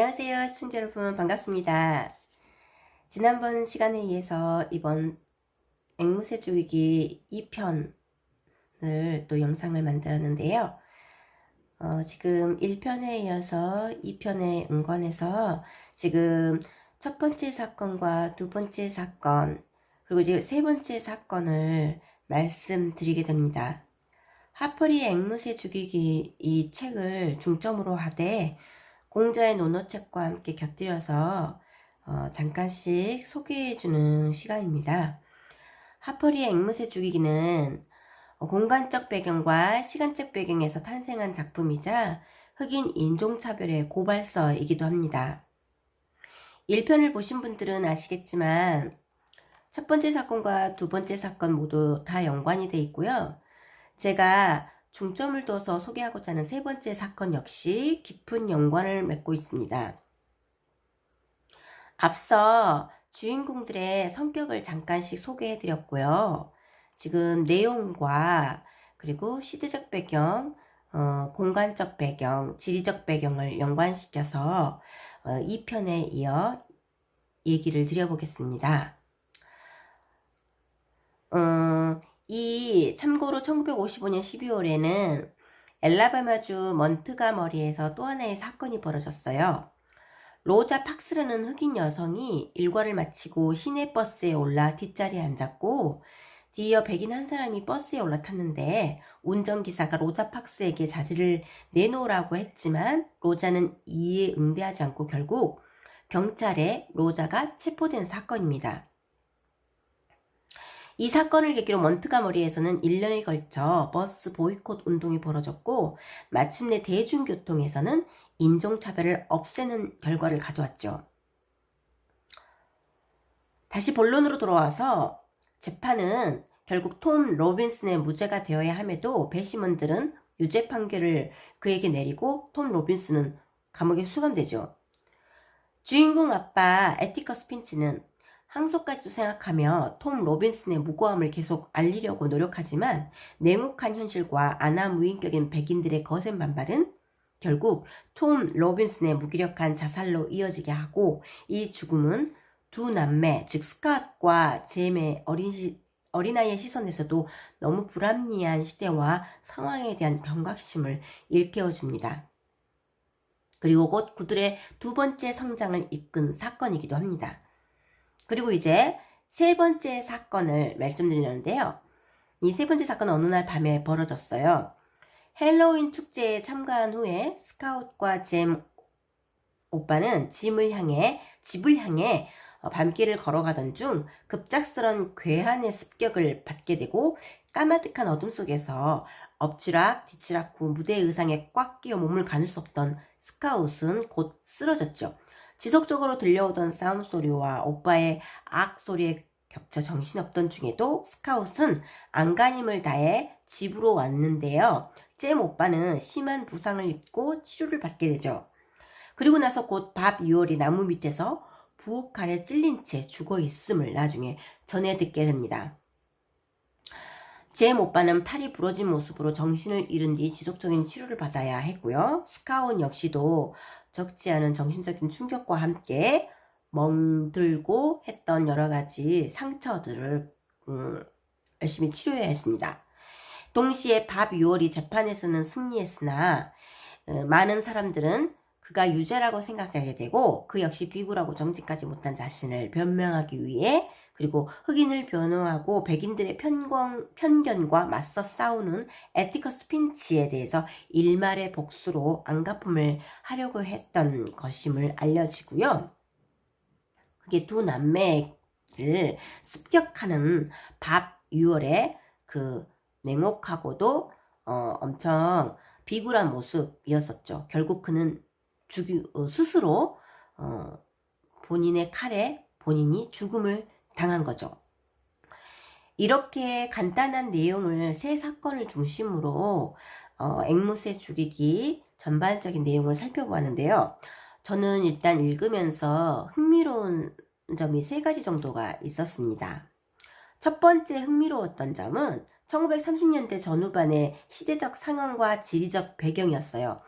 안녕하세요, 시청자 여러분. 반갑습니다. 지난번 시간에 이어서 이번 앵무새 죽이기 2편을 또 영상을 만들었는데요. 지금 1편에 이어서 2편에 응관해서 지금 첫 번째 사건과 두 번째 사건, 그리고 이제 세 번째 사건을 말씀드리게 됩니다. 하퍼리의 앵무새 죽이기 이 책을 중점으로 하되 공자의 논어책과 함께 곁들여서 잠깐씩 소개해주는 시간입니다. 하퍼리의 앵무새 죽이기는 공간적 배경과 시간적 배경에서 탄생한 작품이자 흑인 인종차별의 고발서이기도 합니다. 1편을 보신 분들은 아시겠지만 첫 번째 사건과 두 번째 사건 모두 다 연관이 되어 있고요. 제가 중점을 둬서 소개하고자 하는 세 번째 사건 역시 깊은 연관을 맺고 있습니다. 앞서 주인공들의 성격을 잠깐씩 소개해드렸고요. 지금 내용과 그리고 시대적 배경, 공간적 배경, 지리적 배경을 연관시켜서 2편에 이어 얘기를 드려보겠습니다. 참고로 1955년 12월에는 엘라바마주 먼트가머리에서 또 하나의 사건이 벌어졌어요. 로자 팍스라는 흑인 여성이 일과를 마치고 시내버스에 올라 뒷자리에 앉았고 뒤이어 백인 한 사람이 버스에 올라탔는데 운전기사가 로자 팍스에게 자리를 내놓으라고 했지만 로자는 이에 응대하지 않고 결국 경찰에 로자가 체포된 사건입니다. 이 사건을 계기로 먼트가머리에서는 1년에 걸쳐 버스 보이콧 운동이 벌어졌고 마침내 대중교통에서는 인종차별을 없애는 결과를 가져왔죠. 다시 본론으로 돌아와서 재판은 결국 톰 로빈슨의 무죄가 되어야 함에도 배심원들은 유죄 판결을 그에게 내리고 톰 로빈슨은 감옥에 수감되죠. 주인공 아빠 애티커스 핀치는 항소까지도 생각하며 톰 로빈슨의 무고함을 계속 알리려고 노력하지만 냉혹한 현실과 아나무인격인 백인들의 거센 반발은 결국 톰 로빈슨의 무기력한 자살로 이어지게 하고 이 죽음은 두 남매 즉 스캇과 잼의 어린아이의 시선에서도 너무 불합리한 시대와 상황에 대한 경각심을 일깨워줍니다. 그리고 곧 그들의 두 번째 성장을 이끈 사건이기도 합니다. 그리고 이제 세 번째 사건을 말씀드리는데요. 이 세 번째 사건은 어느 날 밤에 벌어졌어요. 헬로윈 축제에 참가한 후에 스카웃과 잼 오빠는 집을 향해 밤길을 걸어가던 중 급작스런 괴한의 습격을 받게 되고 까마득한 어둠 속에서 엎치락 뒤치락 후 무대 의상에 꽉 끼어 몸을 가눌 수 없던 스카웃은 곧 쓰러졌죠. 지속적으로 들려오던 싸움 소리와 오빠의 악 소리에 겹쳐 정신없던 중에도 스카웃은 안간힘을 다해 집으로 왔는데요. 잼 오빠는 심한 부상을 입고 치료를 받게 되죠. 그리고 나서 곧 밥 유월이 나무 밑에서 부엌 칼에 찔린 채 죽어 있음을 나중에 전해 듣게 됩니다. 잼 오빠는 팔이 부러진 모습으로 정신을 잃은 뒤 지속적인 치료를 받아야 했고요. 스카웃 역시도 적지 않은 정신적인 충격과 함께 멍들고 했던 여러 가지 상처들을 열심히 치료해야 했습니다. 동시에 밥 유월이 재판에서는 승리했으나 많은 사람들은 그가 유죄라고 생각하게 되고 그 역시 비굴하고 정직하지 못한 자신을 변명하기 위해 그리고 흑인을 변호하고 백인들의 편견과 맞서 싸우는 애티커스 핀치에 대해서 일말의 복수로 안갚음을 하려고 했던 것임을 알려지고요. 그게 두 남매를 습격하는 밥 유월의 그 냉혹하고도 엄청 비굴한 모습이었었죠. 결국 그는 스스로 본인의 칼에 본인이 죽음을 당한 거죠. 이렇게 간단한 내용을 세 사건을 중심으로 앵무새 죽이기 전반적인 내용을 살펴보았는데요. 저는 일단 읽으면서 흥미로운 점이 세 가지 정도가 있었습니다. 첫 번째 흥미로웠던 점은 1930년대 전후반의 시대적 상황과 지리적 배경이었어요.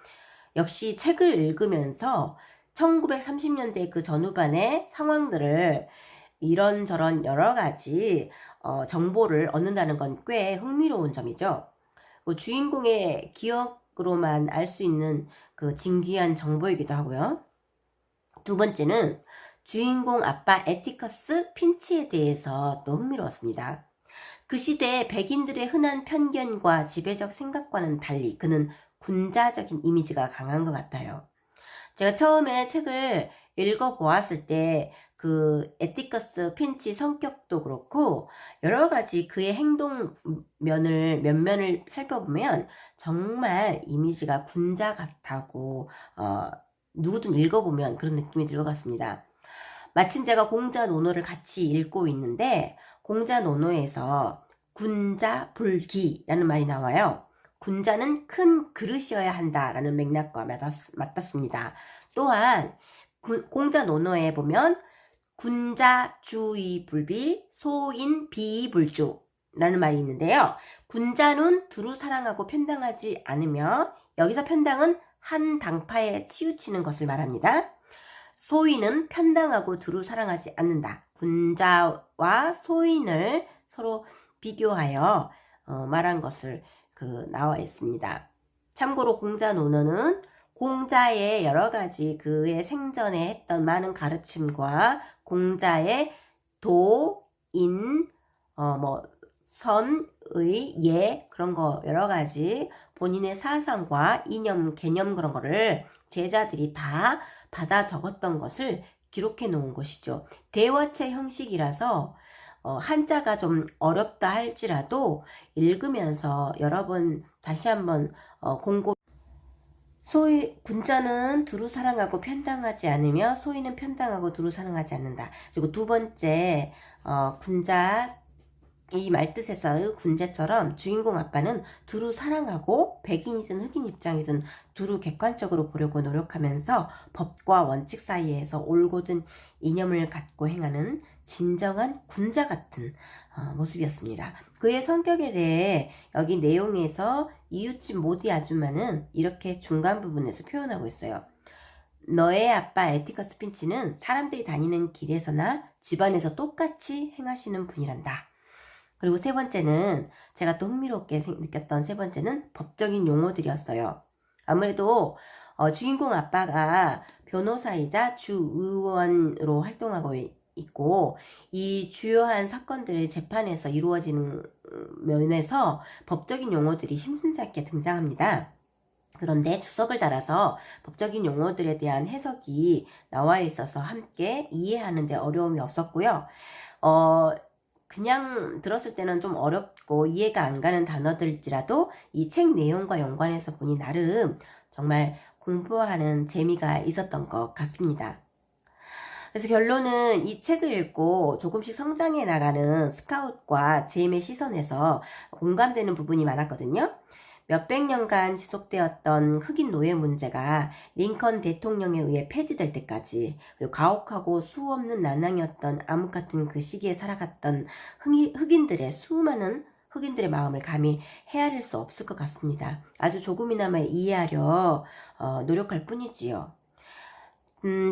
역시 책을 읽으면서 1930년대 그 전후반의 상황들을 이런저런 여러 가지 정보를 얻는다는 건 꽤 흥미로운 점이죠. 주인공의 기억으로만 알 수 있는 그 진귀한 정보이기도 하고요. 두 번째는 주인공 아빠 에티커스 핀치에 대해서 또 흥미로웠습니다. 그 시대 백인들의 흔한 편견과 지배적 생각과는 달리 그는 군자적인 이미지가 강한 것 같아요. 제가 처음에 책을 읽어보았을 때 그 에티커스 핀치 성격도 그렇고 여러 가지 그의 행동 면을 살펴보면 정말 이미지가 군자 같다고 누구든 읽어보면 그런 느낌이 들 것 같습니다. 마침 제가 공자 논어를 같이 읽고 있는데 공자 논어에서 군자 불기라는 말이 나와요. 군자는 큰 그릇이어야 한다라는 맥락과 맞닿습니다. 또한 공자 논어에 보면 군자 주의 불비 소인 비불주 라는 말이 있는데요. 군자는 두루 사랑하고 편당하지 않으며 여기서 편당은 한 당파에 치우치는 것을 말합니다. 소인은 편당하고 두루 사랑하지 않는다. 군자와 소인을 서로 비교하여 말한 것을 나와 있습니다. 참고로 공자 논어는 공자의 여러 가지 그의 생전에 했던 많은 가르침과 공자의 도, 인, 선, 의, 예 그런 거 여러 가지 본인의 사상과 이념, 개념 그런 거를 제자들이 다 받아 적었던 것을 기록해 놓은 것이죠. 대화체 형식이라서 한자가 좀 어렵다 할지라도 읽으면서 여러 번 다시 한번 군자는 두루 사랑하고 편당하지 않으며 소인은 편당하고 두루 사랑하지 않는다. 그리고 두 번째 군자 이 말뜻에서 군자처럼 주인공 아빠는 두루 사랑하고 백인이든 흑인 입장이든 두루 객관적으로 보려고 노력하면서 법과 원칙 사이에서 올곧은 이념을 갖고 행하는 진정한 군자 같은 모습이었습니다. 그의 성격에 대해 여기 내용에서 이웃집 모디 아줌마는 이렇게 중간 부분에서 표현하고 있어요. 너의 아빠 에티커스 핀치는 사람들이 다니는 길에서나 집안에서 똑같이 행하시는 분이란다. 그리고 세 번째는 제가 또 흥미롭게 느꼈던 세 번째는 법적인 용어들이었어요. 아무래도 주인공 아빠가 변호사이자 주의원으로 활동하고 있고 이 주요한 사건들의 재판에서 이루어지는 면에서 법적인 용어들이 심심찮게 등장합니다. 그런데 주석을 달아서 법적인 용어들에 대한 해석이 나와 있어서 함께 이해하는 데 어려움이 없었고요. 그냥 들었을 때는 좀 어렵고 이해가 안 가는 단어들일지라도 이 책 내용과 연관해서 보니 나름 정말 공부하는 재미가 있었던 것 같습니다. 그래서 결론은 이 책을 읽고 조금씩 성장해 나가는 스카웃과 제임의 시선에서 공감되는 부분이 많았거든요. 몇백 년간 지속되었던 흑인 노예 문제가 링컨 대통령에 의해 폐지될 때까지 그리고 가혹하고 수없는 난항이었던 암흑 같은 그 시기에 살아갔던 흑인들의 수많은 흑인들의 마음을 감히 헤아릴 수 없을 것 같습니다. 아주 조금이나마 이해하려 노력할 뿐이지요.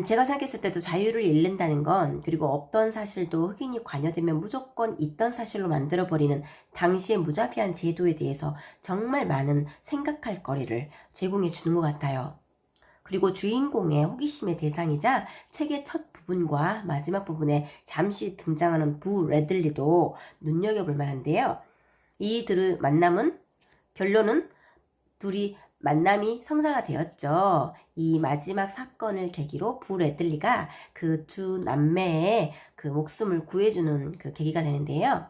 제가 생각했을 때도 자유를 잃는다는 건 그리고 없던 사실도 흑인이 관여되면 무조건 있던 사실로 만들어버리는 당시의 무자비한 제도에 대해서 정말 많은 생각할 거리를 제공해 주는 것 같아요. 그리고 주인공의 호기심의 대상이자 책의 첫 부분과 마지막 부분에 잠시 등장하는 부 레들리도 눈여겨볼 만한데요. 이들의 결론은 둘이 만남이 성사가 되었죠. 이 마지막 사건을 계기로 부 레들리가 그 두 남매의 그 목숨을 구해주는 그 계기가 되는데요.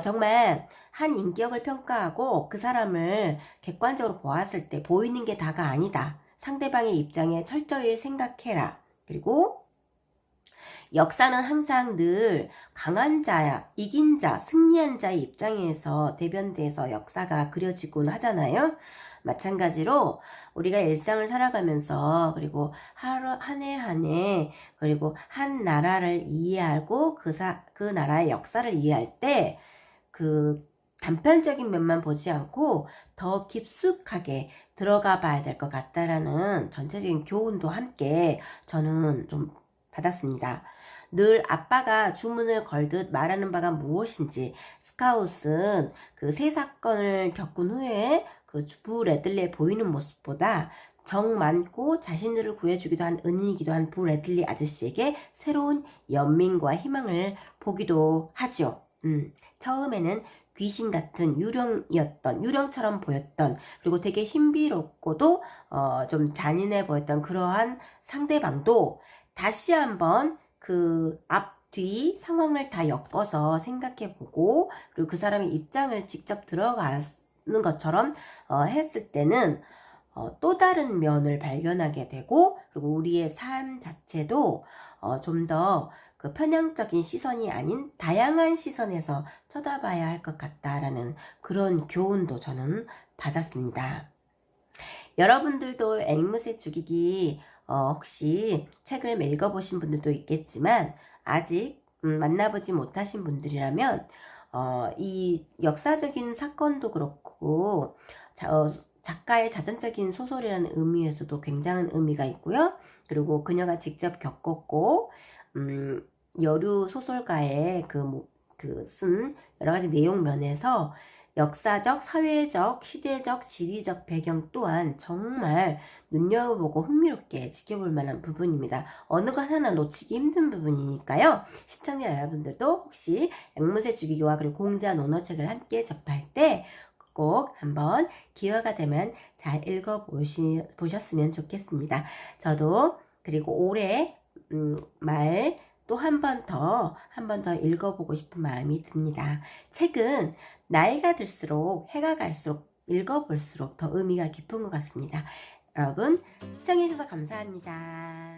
정말 한 인격을 평가하고 그 사람을 객관적으로 보았을 때 보이는 게 다가 아니다. 상대방의 입장에 철저히 생각해라. 그리고 역사는 항상 늘 강한 자야, 이긴 자, 승리한 자의 입장에서 대변돼서 역사가 그려지곤 하잖아요. 마찬가지로 우리가 일상을 살아가면서 그리고 하루 한 해 한 해 그리고 한 나라를 이해하고 그 나라의 역사를 이해할 때 그 단편적인 면만 보지 않고 더 깊숙하게 들어가 봐야 될 것 같다라는 전체적인 교훈도 함께 저는 좀 받았습니다. 늘 아빠가 주문을 걸듯 말하는 바가 무엇인지, 스카웃은 그 새 사건을 겪은 후에 그 부 레들리의 보이는 모습보다 정 많고 자신들을 구해주기도 한 은인이기도 한 부 레들리 아저씨에게 새로운 연민과 희망을 보기도 하죠. 처음에는 귀신 같은 유령처럼 보였던, 그리고 되게 신비롭고도 좀 잔인해 보였던 그러한 상대방도 다시 한번 그 앞뒤 상황을 다 엮어서 생각해보고, 그리고 그 사람의 입장을 직접 들어가는 것처럼 했을 때는 또 다른 면을 발견하게 되고, 그리고 우리의 삶 자체도 좀 더 그 편향적인 시선이 아닌 다양한 시선에서 쳐다봐야 할 것 같다라는 그런 교훈도 저는 받았습니다. 여러분들도 앵무새 죽이기 혹시 책을 읽어보신 분들도 있겠지만 아직 만나보지 못하신 분들이라면 이 역사적인 사건도 그렇고 작가의 자전적인 소설이라는 의미에서도 굉장한 의미가 있고요. 그리고 그녀가 직접 겪었고 여류 소설가의 쓴 여러 가지 내용 면에서 역사적, 사회적, 시대적, 지리적 배경 또한 정말 눈여겨보고 흥미롭게 지켜볼 만한 부분입니다. 어느 것 하나 놓치기 힘든 부분이니까요. 시청자 여러분들도 혹시 앵무새 죽이기와 그리고 공자 논어책을 함께 접할 때 꼭 한번 기회가 되면 잘 읽어보셨으면 좋겠습니다. 저도 그리고 올해 말 또 한 번 더 읽어보고 싶은 마음이 듭니다. 책은 나이가 들수록 해가 갈수록 읽어볼수록 더 의미가 깊은 것 같습니다. 여러분 시청해주셔서 감사합니다.